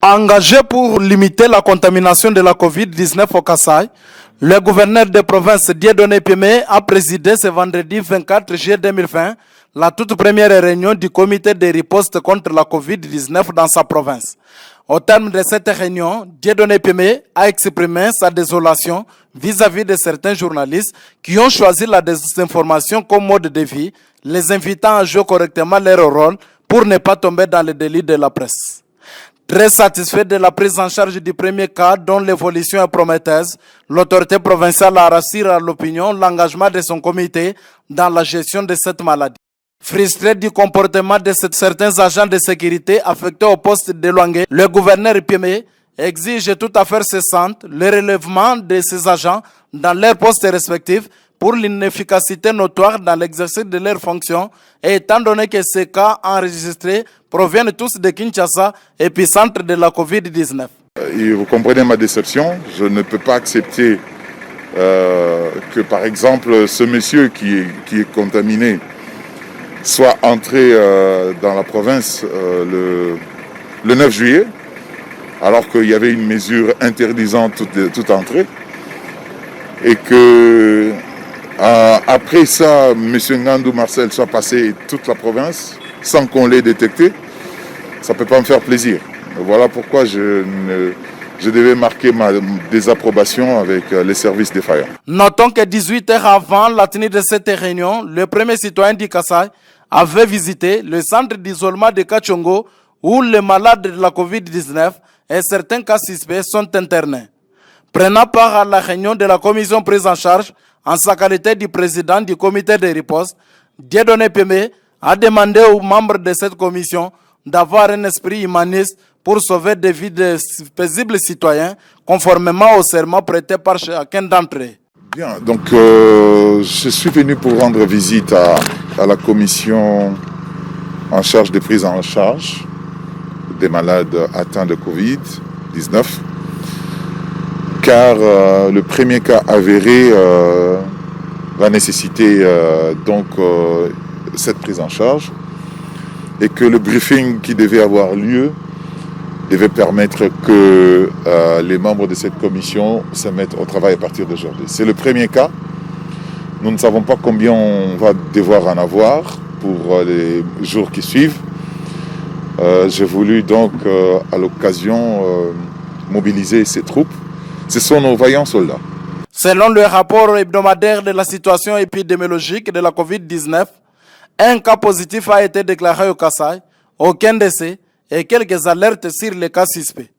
Engagé pour limiter la contamination de la COVID-19 au Kasaï, le gouverneur de province Dieudonné Piémé a présidé ce vendredi 24 juillet 2020 la toute première réunion du comité de riposte contre la COVID-19 dans sa province. Au terme de cette réunion, Dieudonné Piémé a exprimé sa désolation vis-à-vis de certains journalistes qui ont choisi la désinformation comme mode de vie, les invitant à jouer correctement leur rôle pour ne pas tomber dans le délit de la presse. Très satisfait de la prise en charge du premier cas dont l'évolution est prometteuse, l'autorité provinciale a rassuré à l'opinion l'engagement de son comité dans la gestion de cette maladie. Frustré du comportement de certains agents de sécurité affectés au poste de Luangue, le gouverneur Piémé exige toute affaire cessante le relèvement de ces agents dans leurs postes respectifs pour l'inefficacité notoire dans l'exercice de leurs fonctions et étant donné que ces cas enregistrés proviennent tous de Kinshasa, épicentre de la COVID-19. Vous comprenez ma déception, je ne peux pas accepter que par exemple ce monsieur qui est contaminé soit entré dans la province le 9 juillet, alors qu'il y avait une mesure interdisant toute entrée, et que après ça, M. Ngandou Marcel soit passé toute la province sans qu'on l'ait détecté, ça ne peut pas me faire plaisir. Voilà pourquoi je devais marquer ma désapprobation avec les services défaillants. Notons que 18 heures avant la tenue de cette réunion, le premier citoyen du Kasaï avait visité le centre d'isolement de Kachongo où les malades de la COVID-19 et certains cas suspects sont internés. Prenant part à la réunion de la commission prise en charge, en sa qualité de président du comité de riposte, Dieudonné Piémé a demandé aux membres de cette commission d'avoir un esprit humaniste pour sauver des vies de paisibles citoyens, conformément au serment prêté par chacun d'entre eux. Bien, donc je suis venu pour rendre visite à la commission en charge des prises en charge des malades atteints de Covid-19, car le premier cas avéré va nécessiter cette prise en charge et que le briefing qui devait avoir lieu devait permettre que les membres de cette commission se mettent au travail à partir d'aujourd'hui. C'est le premier cas. Nous ne savons pas combien on va devoir en avoir pour les jours qui suivent. J'ai voulu donc à l'occasion mobiliser ces troupes. Ce sont nos vaillants soldats. Selon le rapport hebdomadaire de la situation épidémiologique de la COVID-19, un cas positif a été déclaré au Kasaï, aucun décès et quelques alertes sur les cas suspects.